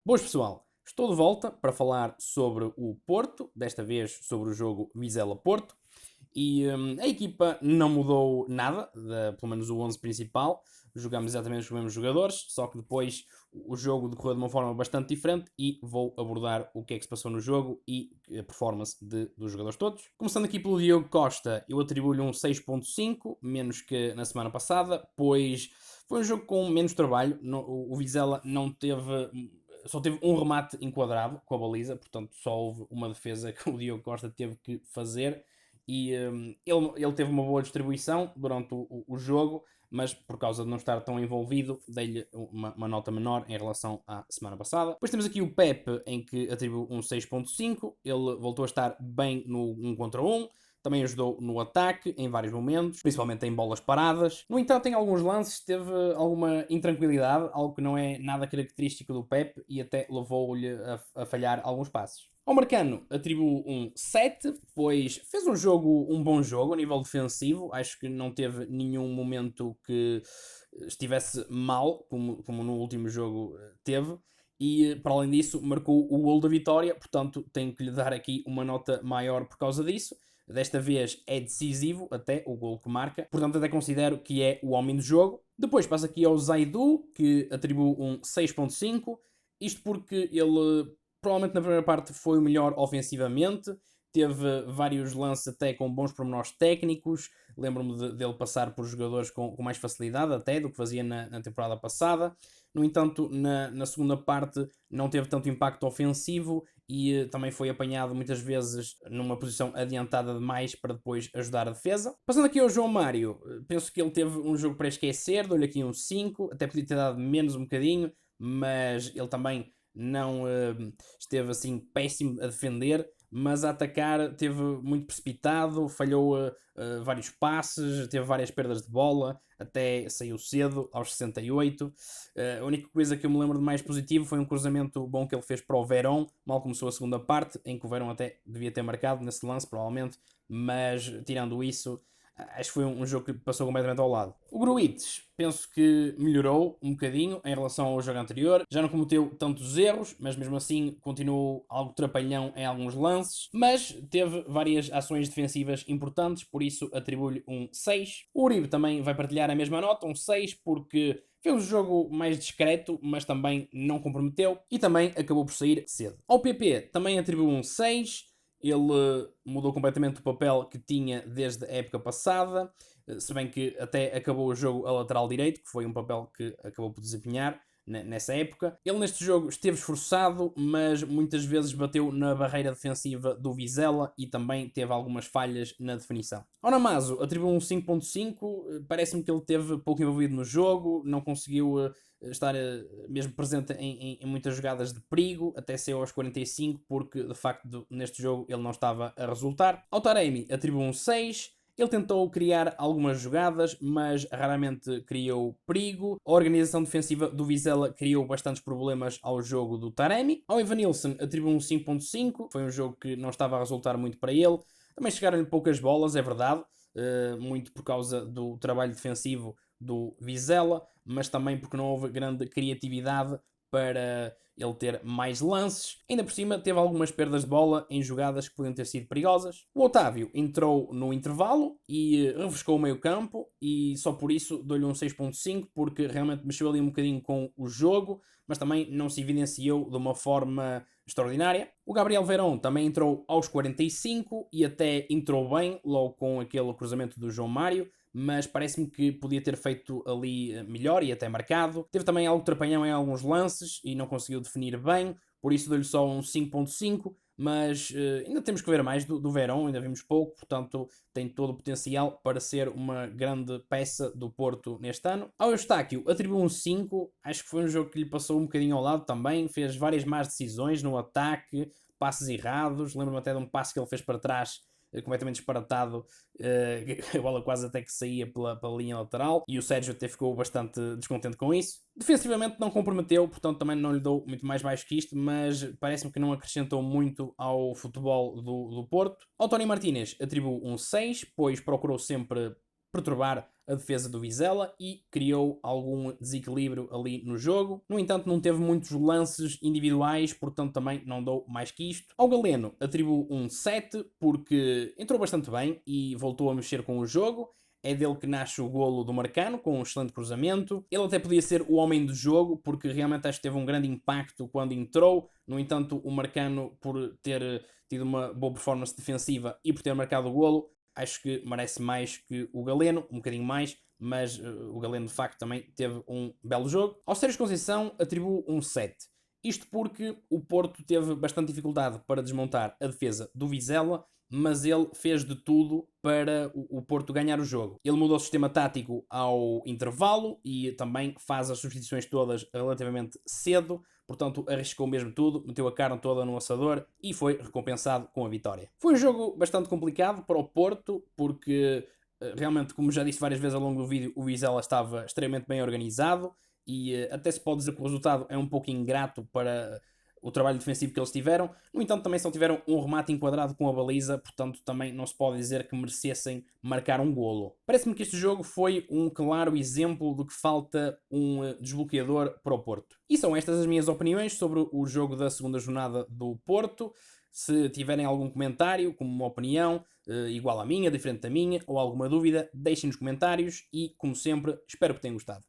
Boas pessoal, estou de volta para falar sobre o Porto, desta vez sobre o jogo Vizela-Porto, e a equipa não mudou nada, pelo menos o 11 principal, jogamos exatamente os mesmos jogadores, só que depois o jogo decorreu de uma forma bastante diferente e vou abordar o que é que se passou no jogo e a performance dos jogadores todos. Começando aqui pelo Diogo Costa, eu atribuo-lhe um 6.5, menos que na semana passada, pois foi um jogo com menos trabalho, o Vizela não teve só teve um remate enquadrado com a baliza, portanto só houve uma defesa que o Diogo Costa teve que fazer e ele teve uma boa distribuição durante o jogo, mas por causa de não estar tão envolvido, dei-lhe uma nota menor em relação à semana passada. Depois temos aqui o Pepe, em que atribuo um 6.5, ele voltou a estar bem no 1 contra 1, também ajudou no ataque em vários momentos, principalmente em bolas paradas. No entanto, em alguns lances teve alguma intranquilidade, algo que não é nada característico do Pep e até levou-lhe a falhar alguns passos. Ao Marcano atribuo um 7, pois fez um bom jogo a nível defensivo. Acho que não teve nenhum momento que estivesse mal, como no último jogo teve. E para além disso, marcou o gol da vitória, portanto, tenho que lhe dar aqui uma nota maior por causa disso. Desta vez é decisivo, até o gol que marca. Portanto, até considero que é o homem do jogo. Depois passa aqui ao Zaidu, que atribuo um 6.5. Isto porque ele provavelmente na primeira parte foi o melhor ofensivamente. Teve vários lances até com bons pormenores técnicos. Lembro-me dele passar por jogadores com mais facilidade até do que fazia na temporada passada. No entanto, na segunda parte não teve tanto impacto ofensivo e também foi apanhado muitas vezes numa posição adiantada demais para depois ajudar a defesa. Passando aqui ao João Mário, penso que ele teve um jogo para esquecer, dou-lhe aqui um 5, até podia ter dado menos um bocadinho, mas ele também não esteve assim péssimo a defender, mas a atacar teve muito precipitado, falhou vários passes, teve várias perdas de bola, até saiu cedo, aos 68. A única coisa que eu me lembro de mais positivo foi um cruzamento bom que ele fez para o Verón, mal começou a segunda parte, em que o Verón até devia ter marcado nesse lance, provavelmente, mas tirando isso, acho que foi um jogo que passou completamente ao lado. O Gruites, penso que melhorou um bocadinho em relação ao jogo anterior. Já não cometeu tantos erros, mas mesmo assim continuou algo trapalhão em alguns lances. Mas teve várias ações defensivas importantes, por isso atribuo-lhe um 6. O Uribe também vai partilhar a mesma nota, um 6, porque foi um jogo mais discreto, mas também não comprometeu e também acabou por sair cedo. Ao PP também atribuo um 6. Ele mudou completamente o papel que tinha desde a época passada, se bem que até acabou o jogo a lateral direito, que foi um papel que acabou por desempenhar nessa época. Ele neste jogo esteve esforçado, mas muitas vezes bateu na barreira defensiva do Vizela e também teve algumas falhas na definição. Ao Namazo atribuiu um 5.5, parece-me que ele teve pouco envolvido no jogo, não conseguiu estar mesmo presente em muitas jogadas de perigo, até ser aos 45, porque de facto neste jogo ele não estava a resultar. Ao Taremi atribuiu um 6. Ele tentou criar algumas jogadas, mas raramente criou perigo. A organização defensiva do Vizela criou bastantes problemas ao jogo do Taremi. Ao Evanilson atribuiu um 5.5. Foi um jogo que não estava a resultar muito para ele. Também chegaram-lhe poucas bolas, é verdade. Muito por causa do trabalho defensivo do Vizela, mas também porque não houve grande criatividade para ele ter mais lances. Ainda por cima, teve algumas perdas de bola em jogadas que podiam ter sido perigosas. O Otávio entrou no intervalo e refrescou o meio campo e só por isso dou-lhe um 6.5 porque realmente mexeu ali um bocadinho com o jogo, mas também não se evidenciou de uma forma extraordinária. O Gabriel Verón também entrou aos 45 e até entrou bem, logo com aquele cruzamento do João Mário, mas parece-me que podia ter feito ali melhor e até marcado. Teve também algo trapalhão em alguns lances e não conseguiu definir bem, por isso dou-lhe só um 5.5, mas ainda temos que ver mais do Verón, ainda vimos pouco, portanto tem todo o potencial para ser uma grande peça do Porto neste ano. Ao Eustáquio atribuo um 5, acho que foi um jogo que lhe passou um bocadinho ao lado também, fez várias más decisões no ataque, passes errados, lembro-me até de um passe que ele fez para trás completamente disparatado, a bola quase até que saía pela linha lateral e o Sérgio até ficou bastante descontente com isso. Defensivamente não comprometeu, portanto também não lhe dou muito mais baixo que isto, mas parece-me que não acrescentou muito ao futebol do Porto. Ao Tony Martínez atribuo um 6, pois procurou sempre perturbar a defesa do Vizela e criou algum desequilíbrio ali no jogo. No entanto, não teve muitos lances individuais, portanto também não dou mais que isto. Ao Galeno atribuo um 7 porque entrou bastante bem e voltou a mexer com o jogo. É dele que nasce o golo do Marcano, com um excelente cruzamento. Ele até podia ser o homem do jogo, porque realmente acho que teve um grande impacto quando entrou. No entanto, o Marcano, por ter tido uma boa performance defensiva e por ter marcado o golo, acho que merece mais que o Galeno, um bocadinho mais, mas o Galeno de facto também teve um belo jogo. Ao Sérgio Conceição atribuo um 7. Isto porque o Porto teve bastante dificuldade para desmontar a defesa do Vizela, mas ele fez de tudo para o Porto ganhar o jogo. Ele mudou o sistema tático ao intervalo e também faz as substituições todas relativamente cedo, portanto arriscou mesmo tudo, meteu a carne toda no assador e foi recompensado com a vitória. Foi um jogo bastante complicado para o Porto, porque realmente, como já disse várias vezes ao longo do vídeo, o Vizela estava extremamente bem organizado e até se pode dizer que o resultado é um pouco ingrato para o trabalho defensivo que eles tiveram. No entanto, também só tiveram um remate enquadrado com a baliza, portanto também não se pode dizer que merecessem marcar um golo. Parece-me que este jogo foi um claro exemplo de que falta um desbloqueador para o Porto. E são estas as minhas opiniões sobre o jogo da segunda jornada do Porto. Se tiverem algum comentário, como uma opinião igual à minha, diferente da minha, ou alguma dúvida, deixem nos comentários e, como sempre, espero que tenham gostado.